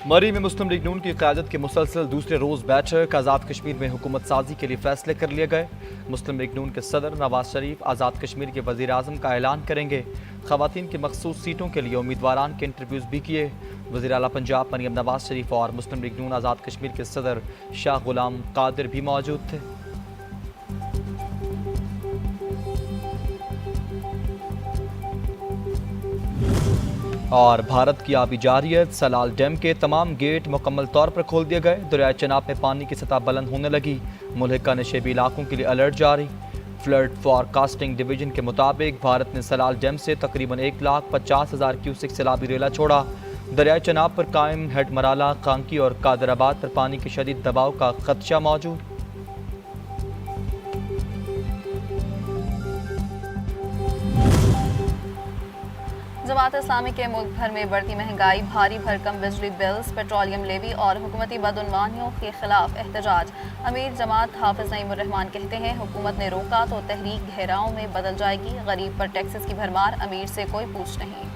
मरी में मुस्लिम लीग नून की क़यादत की मुसलसल दूसरे रोज़ बैठक। आज़ाद कश्मीर में हुकूमत साजी के लिए फैसले कर लिए गए। मुस्लिम लीग नून के सदर नवाज शरीफ आज़ाद कश्मीर के वज़ीर आज़म का ऐलान करेंगे। ख़वातीन की मखसूस सीटों के लिए उम्मीदवारान के इंटरव्यूज़ भी किए। वज़ीर आला पंजाब मरियम नवाज शरीफ और मुस्लिम लीग नून आज़ाद कश्मीर के सदर शाह गुलाम कादिर भी मौजूद थे। और भारत की आबी जारियत, सलाल डैम के तमाम गेट मुकम्मल तौर पर खोल दिए गए। दरियाए चनाब में पानी की सतह बुलंद होने लगी। मुल्हिका नशेबी इलाकों के लिए अलर्ट जारी। फ्लड फॉरकास्टिंग डिवीजन के मुताबिक भारत ने सलाल डैम से तकरीबन 1,50,000 क्यूसेक सैलाबी रेला छोड़ा। दरियाए चनाब पर कायम हेड मराला, कांकी और कादराबाद पर पानी के शदीद दबाव का खदशा मौजूद। जमात इस्लामी के मुल्क भर में बढ़ती महंगाई, भारी भरकम बिजली बिल्स, पेट्रोलियम लेवी और हुकूमती बदउनवानियों के खिलाफ एहतजाज। अमीर जमात हाफिज नईमुर रहमान कहते हैं, हुकूमत ने रोका तो तहरीक घेराव में बदल जाएगी। गरीब पर टैक्सेस की भरमार, अमीर से कोई पूछ नहीं।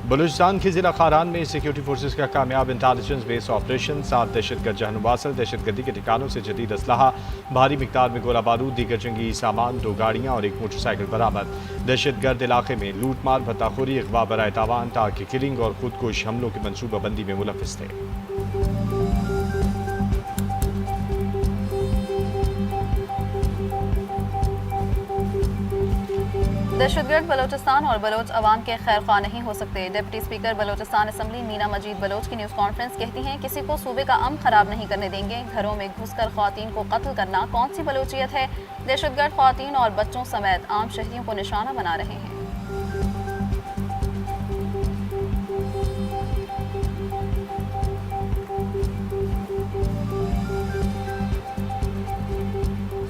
बलूचिस्तान के ज़िला खारान में सिक्योरिटी फोर्सेस का कामयाब इंटेलिजेंस बेस्ड ऑपरेशन, 7 दहशतगर्द जहनुवासल, दहशतगर्दी के ठिकानों से जदीद असलहा, भारी मिकदार में गोला बारूद, दीगर जंगी सामान, 2 गाड़ियाँ और 1 मोटरसाइकिल बरामद। दहशतगर्द इलाके में लूट मार, भत्ताखोरी, अगवा बराए तावान, टारगेट किलिंग और खुदकुश हमलों की मनसूबाबंदी में मुलव्विस थे। दहशतगर्द बलोचिस्तान और बलोच अवाम के खैर ख्वाह नहीं हो सकते। Deputy speaker Balochistan assembly Meena Majeed Baloch की न्यूज़ कॉन्फ्रेंस कहती हैं, किसी को सूबे का अमन खराब नहीं करने देंगे। घरों में घुसकर ख्वातीन को कत्ल करना कौन सी बलोचियत है। दहशतगर्द ख्वातीन और बच्चों समेत आम शहरियों को निशाना बना रहे हैं।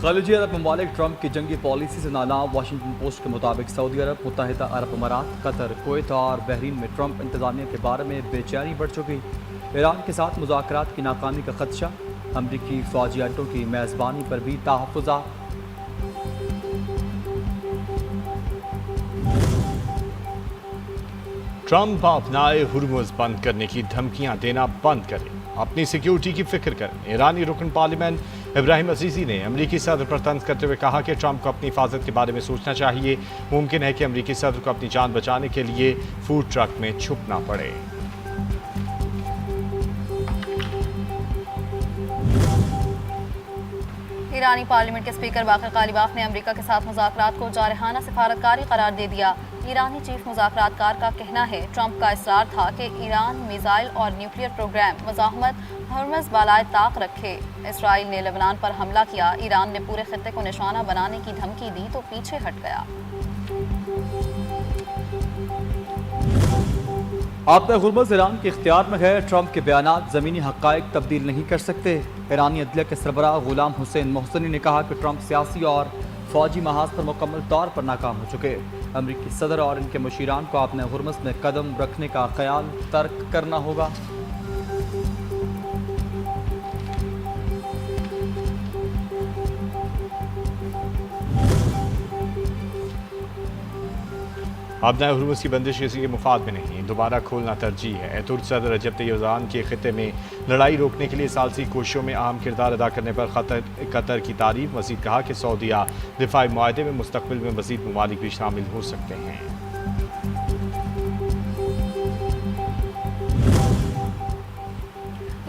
खलीजी अरब ममालिक ट्रंप की जंगी पॉलिसी से नालाब। वाशिंगटन पोस्ट के मुताबिक सऊदी अरब, मुत्तहिदा अरब अमारात, कतर, कुवैत और बहरीन में ट्रंप इंतजामिया के बारे में बेचैनी बढ़ चुकी। ईरान के साथ मुज़ाकरात की नाकामी का खदशा। अमरीकी फ़ौजी अड्डों की मेज़बानी पर भी तहफ़्फ़ुज़ात। ट्रंप अपनाए हुर्मुज़ बंद करने की धमकियां देना बंद करें, अपनी सिक्योरिटी की फिक्र करें। ईरानी रुकन पार्लियामेंट इब्राहिम अजीज़ी ने अमरीकी सदर पर तंज करते हुए कहा कि ट्रंप को अपनी हिफाजत के बारे में सोचना चाहिए। मुमकिन है कि अमरीकी सदर को अपनी जान बचाने के लिए फूड ट्रक में छुपना पड़े। ईरानी पार्लियामेंट के स्पीकर बाकर कालिबाफ ने अमेरिका के साथ मुज़ाकरात को जारहाना सिफारतकारी करार दे दिया। ईरानी चीफ मुज़ाकरातकार का कहना है, ट्रंप का इसरार था कि ईरान मिसाइल और न्यूक्लियर प्रोग्राम मज़ाहमत हरमज़ बालाए ताक रखे। इसराइल ने लेबनान पर हमला किया, ईरान ने पूरे खित्ते को निशाना बनाने की धमकी दी तो पीछे हट गया। आपका हुर्मुज़ ईरान के इख्तियार में है। ट्रंप के बयानात ज़मीनी हक़ाइक़ तब्दील नहीं कर सकते। ईरानी अदलिया के सरबराह गुलाम हुसैन मोहसिनी ने कहा कि ट्रंप सियासी और फ़ौजी महाज पर मुकम्मल तौर पर नाकाम हो चुके। अमरीकी सदर और इनके मुशीरान को अपने हुर्मुज़ में कदम रखने का ख्याल तर्क करना होगा। अब नए हुर्मुज़ की बंदिश किसी के मुफाद में नहीं, दोबारा खोलना तरजीह है। तुर्क सदर रजब तैयब एर्दोगान के खित्ते में लड़ाई रोकने के लिए सालसी कोशिशों में अहम किरदार अदा करने पर कतर की तारीफ। मज़ीद कहा कि सऊदीया दिफाई मुआहदे में मुस्तक़बिल में मज़ीद ममालिक भी शामिल हो सकते हैं।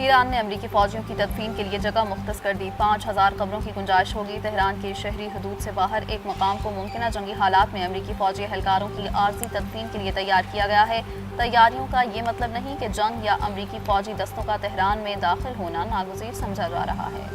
ईरान ने अमरीकी फ़ौजियों की तदफीन के लिए जगह मुख्तस कर दी। 5,000 कब्रों की गुंजाइश होगी। तेहरान की शहरी हदूद से बाहर एक मकाम को मुमकिन जंगी हालात में अमरीकी फ़ौजी एहलकारों की आर्जी तदफीन के लिए तैयार किया गया है। तैयारियों का ये मतलब नहीं कि जंग या अमरीकी फ़ौजी दस्तों का तेहरान में दाखिल होना नागुज़ीर समझा जा रहा है।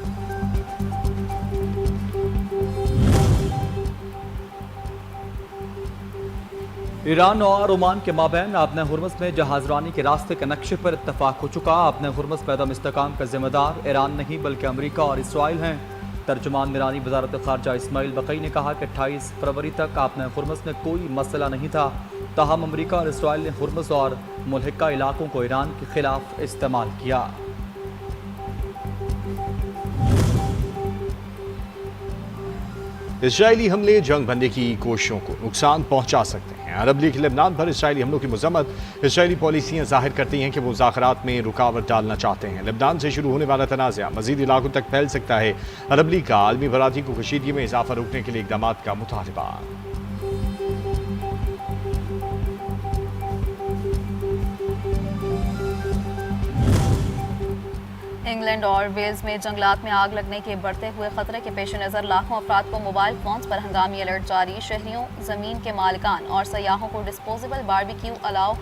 ईरान और ओमान के माबैन अपने हुर्मुज़ में जहाज़रानी के रास्ते के नक्शे पर इत्तफाक हो चुका। अपने हुर्मुज़ पैदा इस्तेकाम का जिम्मेदार ईरान नहीं बल्कि अमरीका और इसराइल हैं। तर्जुमान ईरानी वज़ारत ख़ारजा इस्माइल बक़ई ने कहा कि 28 फरवरी तक अपने हुर्मुज़ में कोई मसला नहीं था। ताहम अमरीका और इसराइल ने हुर्मुज़ और मुल्हिका इलाकों को ईरान के खिलाफ इस्तेमाल किया। اسرائیلی حملے جنگ بندی کی کوششوں کو نقصان پہنچا سکتے ہیں۔ عرب لیگ لبنان پر اسرائیلی حملوں کی مذمت۔ اسرائیلی پالیسیاں ظاہر کرتی ہیں کہ وہ مذاکرات میں رکاوٹ ڈالنا چاہتے ہیں۔ لبنان سے شروع ہونے والا تنازع مزید علاقوں تک پھیل سکتا ہے۔ عرب لیگ کا عالمی برادری کو کشیدگی میں اضافہ روکنے کے لیے اقدامات کا مطالبہ۔ انگلینڈ اور ویلز میں جنگلات میں آگ لگنے کے بڑھتے ہوئے خطرے کے پیش نظر لاکھوں افراد کو موبائل فونز پر ہنگامی الرٹ جاری۔ شہریوں، زمین کے مالکان اور سیاحوں کو ڈسپوزیبل باربیکیو الاؤ،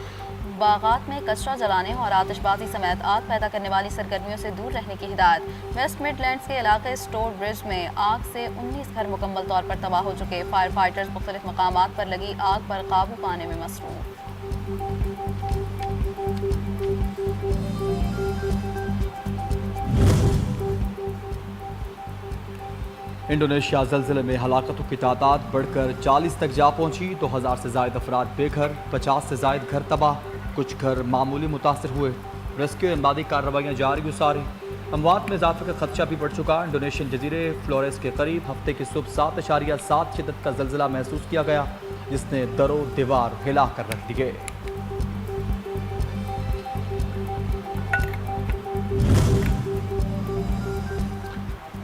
باغات میں کچرا جلانے اور آتش بازی سمیت آگ پیدا کرنے والی سرگرمیوں سے دور رہنے کی ہدایت۔ ویسٹ مڈ لینڈز کے علاقے سٹور برج میں آگ سے 19 گھر مکمل طور پر تباہ ہو چکے۔ فائر فائٹرز مختلف مقامات پر لگی آگ پر قابو پانے میں مصروف۔ انڈونیشیا زلزلے میں ہلاکتوں کی تعداد بڑھ کر 40 تک جا پہنچی۔ 2000 سے زائد افراد بے گھر، 50 سے زائد گھر تباہ، کچھ گھر معمولی متاثر ہوئے۔ ریسکیو امدادی کارروائیاں جاری و ساری۔ اموات میں اضافے کا خدشہ بھی بڑھ چکا۔ انڈونیشین جزیرے فلوریس کے قریب ہفتے کی صبح 7.7 شدت کا زلزلہ محسوس کیا گیا، جس نے در و دیوار ہلا کر رکھ دیے۔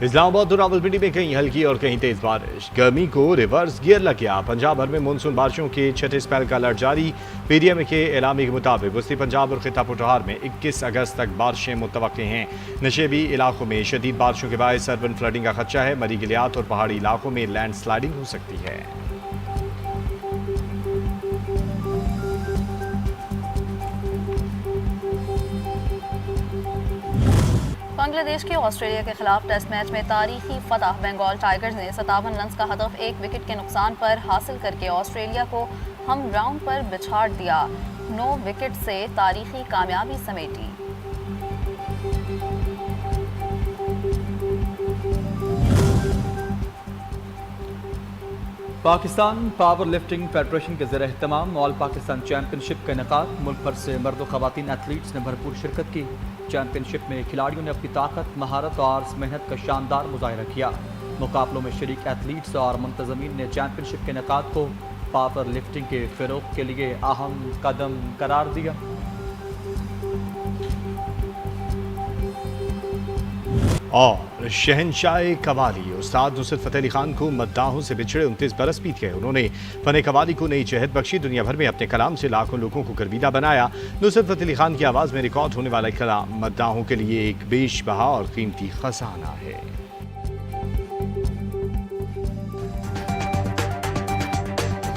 اسلام آباد اور راولپنڈی میں کہیں ہلکی اور کہیں تیز بارش۔ گرمی کو ریورس گیئر لگ گیا۔ پنجاب بھر میں مونسون بارشوں کے چھٹے اسپیل کا الرٹ جاری۔ پی ڈی ایم کے اعلامیے کے مطابق وسطی پنجاب اور خطہ پٹھار میں 21 اگست تک بارشیں متوقع ہیں۔ نشیبی علاقوں میں شدید بارشوں کے باعث اربن فلڈنگ کا خدشہ ہے۔ مری گلیات اور پہاڑی علاقوں میں لینڈ سلائڈنگ ہو سکتی ہے۔ بنگلہ دیش کے آسٹریلیا کے خلاف ٹیسٹ میچ میں تاریخی فتح۔ بنگال ٹائیگرز نے 57 رنز کا ہدف 1 وکٹ کے نقصان پر حاصل کر کے آسٹریلیا کو ہم گراؤنڈ پر بچھاڑ دیا۔ 9 وکٹ سے تاریخی کامیابی سمیٹی۔ پاکستان پاور لفٹنگ فیڈریشن کے زیر اہتمام آل پاکستان چیمپئن شپ کا انعقاد۔ ملک بھر سے مرد و خواتین ایتھلیٹس نے بھرپور شرکت کی۔ چیمپئن شپ میں کھلاڑیوں نے اپنی طاقت، مہارت اور محنت کا شاندار مظاہرہ کیا۔ مقابلوں میں شریک ایتھلیٹس اور منتظمین نے چیمپئن شپ کے انعقاد کو پاور لفٹنگ کے فروغ کے لیے اہم قدم قرار دیا۔ اور شہنشاہ قوالی استاد نصرت فتح علی خان کو مداحوں سے بچھڑے 29 برس بیت گئے۔ انہوں نے فن قوالی کو نئی جہت بخشی، دنیا بھر میں اپنے کلام سے لاکھوں لوگوں کو گرویدہ بنایا۔ نصرت فتح علی خان کی آواز میں ریکارڈ ہونے والا کلام مداحوں کے لیے ایک بیش بہا اور قیمتی خزانہ ہے۔